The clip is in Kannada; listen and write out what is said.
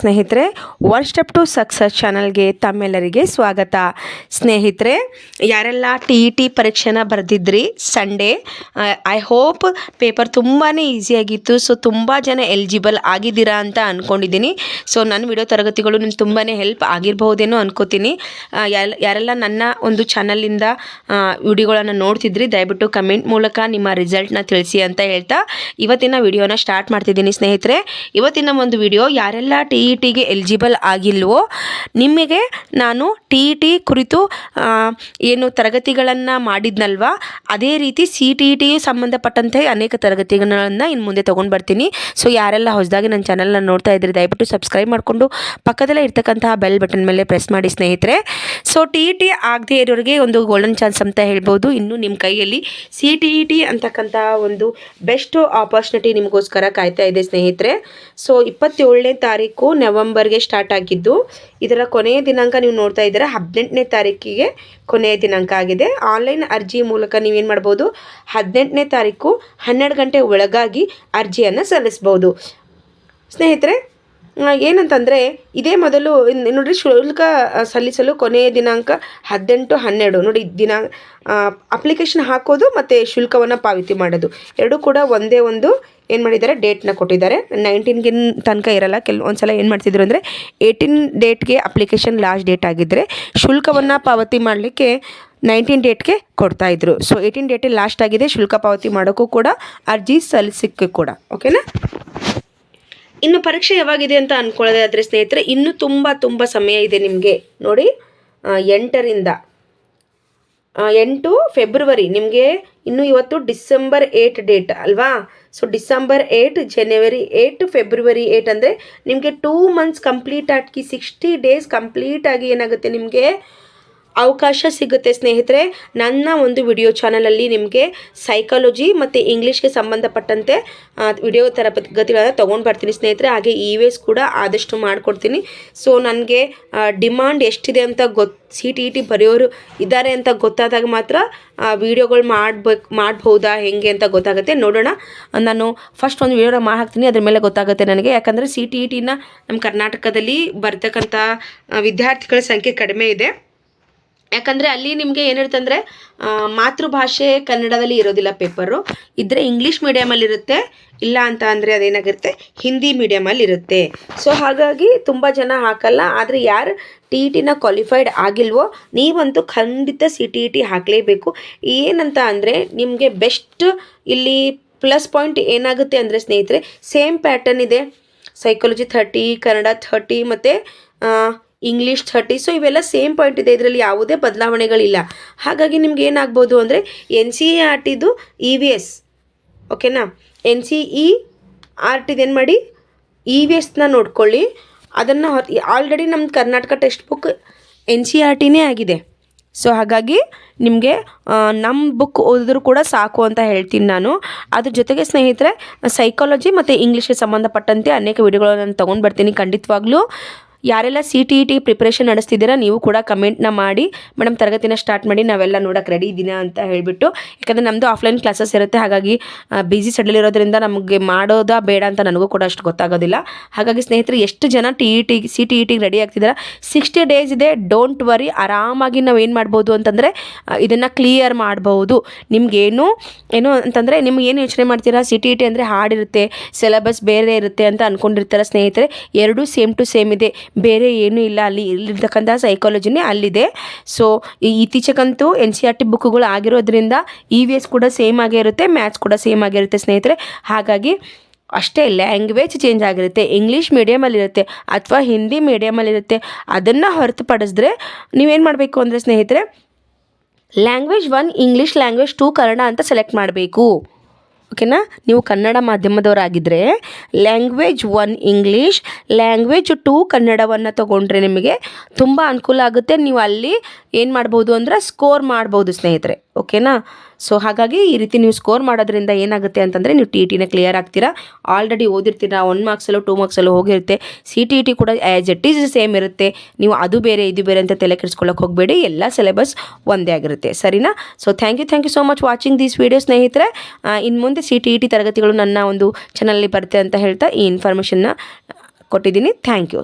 ಸ್ನೇಹಿತರೆ, ಒನ್ ಸ್ಟೆಪ್ ಟು ಸಕ್ಸಸ್ ಚಾನಲ್ಗೆ ತಮ್ಮೆಲ್ಲರಿಗೆ ಸ್ವಾಗತ. ಸ್ನೇಹಿತರೆ, ಯಾರೆಲ್ಲ ಟಿ ಪರೀಕ್ಷೆನ ಬರೆದಿದ್ರಿ ಸಂಡೇ, ಐ ಹೋಪ್ ಪೇಪರ್ ತುಂಬಾ ಈಸಿಯಾಗಿತ್ತು. ಸೊ ತುಂಬ ಜನ ಎಲಿಜಿಬಲ್ ಆಗಿದ್ದೀರಾ ಅಂತ ಅಂದ್ಕೊಂಡಿದ್ದೀನಿ. ಸೊ ನನ್ನ ವಿಡಿಯೋ ತರಗತಿಗಳು ನಿಮ್ಗೆ ತುಂಬಾ ಹೆಲ್ಪ್ ಆಗಿರ್ಬಹುದೇನೋ ಅನ್ಕೋತೀನಿ. ಯಾರೆಲ್ಲ ನನ್ನ ಒಂದು ಚಾನಲಿಂದ ವಿಡಿಯೋಗಳನ್ನು ನೋಡ್ತಿದ್ರಿ, ದಯವಿಟ್ಟು ಕಮೆಂಟ್ ಮೂಲಕ ನಿಮ್ಮ ರಿಸಲ್ಟ್ನ ತಿಳಿಸಿ ಅಂತ ಹೇಳ್ತಾ ಇವತ್ತಿನ ವಿಡಿಯೋನ ಸ್ಟಾರ್ಟ್ ಮಾಡ್ತಿದ್ದೀನಿ. ಸ್ನೇಹಿತರೆ, ಇವತ್ತಿನ ಒಂದು ವಿಡಿಯೋ ಯಾರೆಲ್ಲ ಟಿಗೆ ಎಲಿಜಿಬಲ್ ಆಗಿಲ್ವೋ ನಿಮಗೆ ನಾನು ಟಿ ಕುರಿತು ಏನು ತರಗತಿಗಳನ್ನು ಮಾಡಿದ್ನಲ್ವ, ಅದೇ ರೀತಿ CTEಟಿಗೆ ಸಂಬಂಧಪಟ್ಟಂತೆ ಅನೇಕ ತರಗತಿಗಳನ್ನು ಇನ್ನು ಮುಂದೆ ತೊಗೊಂಡು ಬರ್ತೀನಿ. ಸೊ ಯಾರೆಲ್ಲ ಹೊಸದಾಗಿ ನನ್ನ ಚಾನಲ್ನ ನೋಡ್ತಾ ಇದ್ದರೆ ದಯವಿಟ್ಟು ಸಬ್ಸ್ಕ್ರೈಬ್ ಮಾಡಿಕೊಂಡು ಪಕ್ಕದಲ್ಲೇ ಇರ್ತಕ್ಕಂತಹ ಬೆಲ್ ಬಟನ್ ಮೇಲೆ ಪ್ರೆಸ್ ಮಾಡಿ ಸ್ನೇಹಿತರೆ. ಸೊ ಟಿ ಆಗದೆ ಇರೋರಿಗೆ ಒಂದು ಗೋಲ್ಡನ್ ಚಾನ್ಸ್ ಅಂತ ಹೇಳ್ಬೋದು. ಇನ್ನು ನಿಮ್ಮ ಕೈಯಲ್ಲಿ CTEಟಿ ಅಂತಕ್ಕಂಥ ಒಂದು ಬೆಸ್ಟ್ ಆಪರ್ಚುನಿಟಿ ನಿಮಗೋಸ್ಕರ ಕಾಯ್ತಾ ಇದೆ ಸ್ನೇಹಿತರೆ. ಸೊ 27ನೇ ತಾರೀಕು ನವೆಂಬರ್ಗೆ ಸ್ಟಾರ್ಟ್ ಆಗಿದ್ದು, ಇದರ ಕೊನೆಯ ದಿನಾಂಕ ನೀವು ನೋಡ್ತಾ ಇದ್ದೀರಾ 18ನೇ ತಾರೀಕಿಗೆ ಕೊನೆಯ ದಿನಾಂಕ ಆಗಿದೆ. ಆನ್ಲೈನ್ ಅರ್ಜಿ ಮೂಲಕ ನೀವೇನು ಮಾಡ್ಬೋದು, 18ನೇ ತಾರೀಕು 12 ಗಂಟೆ ಒಳಗಾಗಿ ಅರ್ಜಿಯನ್ನು ಸಲ್ಲಿಸ್ಬೋದು. ಸ್ನೇಹಿತರೆ, ಏನಂತಂದರೆ ಇದೇ ಮೊದಲು ನೋಡಿರಿ, ಶುಲ್ಕ ಸಲ್ಲಿಸಲು ಕೊನೆಯ ದಿನಾಂಕ 18/12 ನೋಡಿ. ಅಪ್ಲಿಕೇಶನ್ ಹಾಕೋದು ಮತ್ತು ಶುಲ್ಕವನ್ನು ಪಾವತಿ ಮಾಡೋದು ಎರಡೂ ಕೂಡ ಒಂದೇ ಒಂದು ಏನು ಮಾಡಿದ್ದಾರೆ, ಡೇಟ್ನ ಕೊಟ್ಟಿದ್ದಾರೆ. 19ಗೆ ತನಕ ಇರಲ್ಲ. ಒಂದ್ಸಲ ಏನು ಮಾಡ್ತಿದ್ರು ಅಂದರೆ 18 ಡೇಟ್ಗೆ ಅಪ್ಲಿಕೇಶನ್ ಲಾಸ್ಟ್ ಡೇಟ್ ಆಗಿದ್ದರೆ ಶುಲ್ಕವನ್ನು ಪಾವತಿ ಮಾಡಲಿಕ್ಕೆ 19 ಡೇಟ್ಗೆ ಕೊಡ್ತಾಯಿದ್ರು. ಸೊ 18 ಡೇಟೇ ಲಾಸ್ಟ್ ಆಗಿದೆ. ಶುಲ್ಕ ಪಾವತಿ ಮಾಡೋಕ್ಕೂ ಕೂಡ ಅರ್ಜಿ ಸಲ್ಲಿಸೋಕ್ಕೆ ಕೂಡ ಓಕೆನಾ. ಇನ್ನು ಪರೀಕ್ಷೆ ಯಾವಾಗಿದೆ ಅಂತ ಅಂದ್ಕೊಳ್ಳೋದಾದರೆ ಸ್ನೇಹಿತರೆ, ಇನ್ನೂ ತುಂಬ ಸಮಯ ಇದೆ ನಿಮಗೆ. ನೋಡಿ, 8 ಫೆಬ್ರವರಿ ನಿಮಗೆ ಇನ್ನು ಇವತ್ತು ಡಿಸೆಂಬರ್ 8 ಡೇಟ್ ಅಲ್ವಾ. ಸೊ ಡಿಸೆಂಬರ್ 8, ಜನವರಿ 8, ಫೆಬ್ರವರಿ 8 ಅಂದರೆ ನಿಮಗೆ 2 ಮಂತ್ಸ್ ಕಂಪ್ಲೀಟ್ ಆಗಿ 60 ಡೇಸ್ ಕಂಪ್ಲೀಟಾಗಿ ಏನಾಗುತ್ತೆ, ನಿಮಗೆ ಅವಕಾಶ ಸಿಗುತ್ತೆ ಸ್ನೇಹಿತರೆ. ನನ್ನ ಒಂದು ವಿಡಿಯೋ ಚಾನಲಲ್ಲಿ ನಿಮಗೆ ಸೈಕಾಲಜಿ ಮತ್ತು ಇಂಗ್ಲೀಷ್ಗೆ ಸಂಬಂಧಪಟ್ಟಂತೆ ವಿಡಿಯೋ ತರಗತಿಗಳನ್ನು ತೊಗೊಂಡು ಬರ್ತೀನಿ ಸ್ನೇಹಿತರೆ. ಹಾಗೆ EVS ಕೂಡ ಆದಷ್ಟು ಮಾಡಿಕೊಡ್ತೀನಿ. ಸೊ ನನಗೆ ಡಿಮಾಂಡ್ ಎಷ್ಟಿದೆ ಅಂತ CTEಟಿ ಬರೆಯೋರು ಇದ್ದಾರೆ ಅಂತ ಗೊತ್ತಾದಾಗ ಮಾತ್ರ ವೀಡಿಯೋಗಳು ಮಾಡ್ಬೋದಾ ಹೆಂಗೆ ಅಂತ ಗೊತ್ತಾಗುತ್ತೆ. ನೋಡೋಣ, ನಾನು ಫಸ್ಟ್ ಒಂದು ವೀಡಿಯೋನ ಮಾಡಿ ಹಾಕ್ತೀನಿ, ಅದ್ರ ಮೇಲೆ ಗೊತ್ತಾಗುತ್ತೆ ನನಗೆ. ಯಾಕಂದರೆ CTEಟಿನ ನಮ್ಮ ಕರ್ನಾಟಕದಲ್ಲಿ ಬರ್ತಕ್ಕಂಥ ವಿದ್ಯಾರ್ಥಿಗಳ ಸಂಖ್ಯೆ ಕಡಿಮೆ ಇದೆ. ಯಾಕಂದರೆ ಅಲ್ಲಿ ನಿಮಗೆ ಏನಿರುತ್ತಂದರೆ ಮಾತೃಭಾಷೆ ಕನ್ನಡದಲ್ಲಿ ಇರೋದಿಲ್ಲ ಪೇಪರು. ಇದ್ದರೆ ಇಂಗ್ಲೀಷ್ ಮೀಡಿಯಮಲ್ಲಿರುತ್ತೆ, ಇಲ್ಲ ಅಂತ ಅಂದರೆ ಅದೇನಾಗಿರುತ್ತೆ, ಹಿಂದಿ ಮೀಡಿಯಮಲ್ಲಿರುತ್ತೆ. ಸೊ ಹಾಗಾಗಿ ತುಂಬ ಜನ ಹಾಕಲ್ಲ. ಆದರೆ ಯಾರು TEಟಿನ ಕ್ವಾಲಿಫೈಡ್ ಆಗಿಲ್ವೋ ನೀವಂತೂ ಖಂಡಿತ CTEಟಿ ಹಾಕಲೇಬೇಕು. ಏನಂತ ಅಂದರೆ ನಿಮಗೆ ಬೆಸ್ಟ್ ಇಲ್ಲಿ ಪ್ಲಸ್ ಪಾಯಿಂಟ್ ಏನಾಗುತ್ತೆ ಅಂದರೆ ಸ್ನೇಹಿತರೆ, ಸೇಮ್ ಪ್ಯಾಟರ್ನ್ ಇದೆ. ಸೈಕಾಲಜಿ 30, ಕನ್ನಡ 30 ಮತ್ತು ಇಂಗ್ಲೀಷ್ 30. ಸೊ ಇವೆಲ್ಲ ಸೇಮ್ ಪಾಯಿಂಟ್ ಇದೆ, ಇದರಲ್ಲಿ ಯಾವುದೇ ಬದಲಾವಣೆಗಳಿಲ್ಲ. ಹಾಗಾಗಿ ನಿಮ್ಗೆ ಏನಾಗ್ಬೋದು ಅಂದರೆ NCERTದು EVS ಓಕೆನಾ, NCERTದು ಏನು ಮಾಡಿ EVSನ ನೋಡ್ಕೊಳ್ಳಿ. ಅದನ್ನು ಆಲ್ರೆಡಿ ನಮ್ಮ ಕರ್ನಾಟಕ ಟೆಕ್ಸ್ಟ್ ಬುಕ್ NCERTನೇ ಆಗಿದೆ. ಸೊ ಹಾಗಾಗಿ ನಿಮಗೆ ನಮ್ಮ ಬುಕ್ ಓದಿದ್ರು ಕೂಡ ಸಾಕು ಅಂತ ಹೇಳ್ತೀನಿ ನಾನು. ಅದ್ರ ಜೊತೆಗೆ ಸ್ನೇಹಿತರೆ, ಸೈಕಾಲಜಿ ಮತ್ತು ಇಂಗ್ಲೀಷ್ಗೆ ಸಂಬಂಧಪಟ್ಟಂತೆ ಅನೇಕ ವಿಡಿಯೋಗಳನ್ನು ನಾನು ತೊಗೊಂಡು ಬರ್ತೀನಿ ಖಂಡಿತವಾಗ್ಲೂ. ಯಾರೆಲ್ಲ CTEಟಿ ಪ್ರಿಪ್ರೇಷನ್ ನಡೆಸ್ತಿದ್ದೀರಾ ನೀವು ಕೂಡ ಕಮೆಂಟ್ನ ಮಾಡಿ, ಮೇಡಮ್ ತರಗತಿನ ಸ್ಟಾರ್ಟ್ ಮಾಡಿ, ನಾವೆಲ್ಲ ನೋಡೋಕೆ ರೆಡಿ ಇದ್ದೀನ ಅಂತ ಹೇಳಿಬಿಟ್ಟು. ಯಾಕಂದರೆ ನಮ್ಮದು ಆಫ್ಲೈನ್ ಕ್ಲಾಸಸ್ ಇರುತ್ತೆ. ಹಾಗಾಗಿ ಬಿಸಿ ಶೆಡ್ಯೂಲ್ ಇರೋದ್ರಿಂದ ನಮಗೆ ಮಾಡೋದಾ ಬೇಡ ಅಂತ ನನಗೂ ಕೂಡ ಅಷ್ಟು ಗೊತ್ತಾಗೋದಿಲ್ಲ. ಹಾಗಾಗಿ ಸ್ನೇಹಿತರೆ, ಎಷ್ಟು ಜನ CTEಟಿಗೆ ರೆಡಿ ಆಗ್ತಿದ್ದೀರಾ, 60 ಡೇಸ್ ಇದೆ, ಡೋಂಟ್ ವರಿ. ಆರಾಮಾಗಿ ನಾವು ಏನು ಮಾಡ್ಬೋದು ಅಂತಂದರೆ ಇದನ್ನು ಕ್ಲಿಯರ್ ಮಾಡ್ಬೋದು. ನಿಮಗೇನು ಅಂತಂದರೆ ನಿಮ್ಗೆ ಏನು ಯೋಚನೆ ಮಾಡ್ತೀರಾ, CTEಟಿ ಅಂದರೆ ಹಾಡಿರುತ್ತೆ, ಸಿಲೆಬಸ್ ಬೇರೆ ಇರುತ್ತೆ ಅಂತ ಅಂದ್ಕೊಂಡಿರ್ತಾರೆ ಸ್ನೇಹಿತರೆ. ಎರಡೂ ಸೇಮ್ ಟು ಸೇಮ್ ಇದೆ, ಬೇರೆ ಏನೂ ಇಲ್ಲ. ಅಲ್ಲಿ ಇಲ್ಲಿರ್ತಕ್ಕಂಥ ಸೈಕಾಲಜಿನೇ ಅಲ್ಲಿದೆ. ಸೊ ಇತ್ತೀಚೆಗಂತೂ NCERT ಬುಕ್ಗಳು ಆಗಿರೋದ್ರಿಂದ EVS ಕೂಡ ಸೇಮ್ ಆಗೇ ಇರುತ್ತೆ, ಮ್ಯಾಥ್ಸ್ ಕೂಡ ಸೇಮ್ ಆಗಿರುತ್ತೆ ಸ್ನೇಹಿತರೆ. ಹಾಗಾಗಿ ಅಷ್ಟೇ, ಲ್ಯಾಂಗ್ವೇಜ್ ಚೇಂಜ್ ಆಗಿರುತ್ತೆ. ಇಂಗ್ಲೀಷ್ ಮೀಡಿಯಮಲ್ಲಿರುತ್ತೆ ಅಥವಾ ಹಿಂದಿ ಮೀಡಿಯಮಲ್ಲಿರುತ್ತೆ. ಅದನ್ನು ಹೊರತುಪಡಿಸಿದ್ರೆ ನೀವೇನು ಮಾಡಬೇಕು ಅಂದರೆ ಸ್ನೇಹಿತರೆ, ಲ್ಯಾಂಗ್ವೇಜ್ 1 ಇಂಗ್ಲೀಷ್, ಲ್ಯಾಂಗ್ವೇಜ್ 2 ಕನ್ನಡ ಅಂತ ಸೆಲೆಕ್ಟ್ ಮಾಡಬೇಕು ಓಕೆನಾ. ನೀವು ಕನ್ನಡ ಮಾಧ್ಯಮದವರಾಗಿದ್ದರೆ ಲ್ಯಾಂಗ್ವೇಜ್ 1 ಇಂಗ್ಲೀಷ್, ಲ್ಯಾಂಗ್ವೇಜ್ 2 ಕನ್ನಡವನ್ನು ತೊಗೊಂಡ್ರೆ ನಿಮಗೆ ತುಂಬ ಅನುಕೂಲ ಆಗುತ್ತೆ. ನೀವು ಅಲ್ಲಿ ಏನು ಮಾಡ್ಬೋದು ಅಂದರೆ ಸ್ಕೋರ್ ಮಾಡ್ಬೋದು ಸ್ನೇಹಿತರೆ ಓಕೆನಾ. ಸೊ ಹಾಗಾಗಿ ಈ ರೀತಿ ನೀವು ಸ್ಕೋರ್ ಮಾಡೋದ್ರಿಂದ ಏನಾಗುತ್ತೆ ಅಂತಂದರೆ ನೀವು TEಟಿನ ಕ್ಲಿಯರ್ ಆಗ್ತೀರಾ. ಆಲ್ರೆಡಿ ಓದಿರ್ತೀರಾ, 1 ಮಾರ್ಕ್ಸಲ್ಲೋ 2 ಮಾರ್ಕ್ಸಲ್ಲೋ ಹೋಗಿರುತ್ತೆ. CTEಟಿ ಕೂಡ ಆ್ಯಸ್ ಇಟ್ ಈಸ್ ಸೇಮ್ ಇರುತ್ತೆ. ನೀವು ಅದು ಬೇರೆ ಇದು ಬೇರೆ ಅಂತ ತಲೆ ಕೆಡಿಸ್ಕೊಳ್ಳೋಕೆ ಹೋಗಬೇಡಿ, ಎಲ್ಲ ಸಿಲೆಬಸ್ ಒಂದೇ ಆಗಿರುತ್ತೆ ಸರಿನಾ. So thank you so much watching this video ಸ್ನೇಹಿತರೆ. ಇನ್ನು ಮುಂದೆ CTEಟಿ ತರಗತಿಗಳು ನನ್ನ ಒಂದು ಚಾನಲಲ್ಲಿ ಬರುತ್ತೆ ಅಂತ ಹೇಳ್ತಾ ಈ ಇನ್ಫಾರ್ಮೇಷನ್ನ ಕೊಟ್ಟಿದ್ದೀನಿ. Thank you.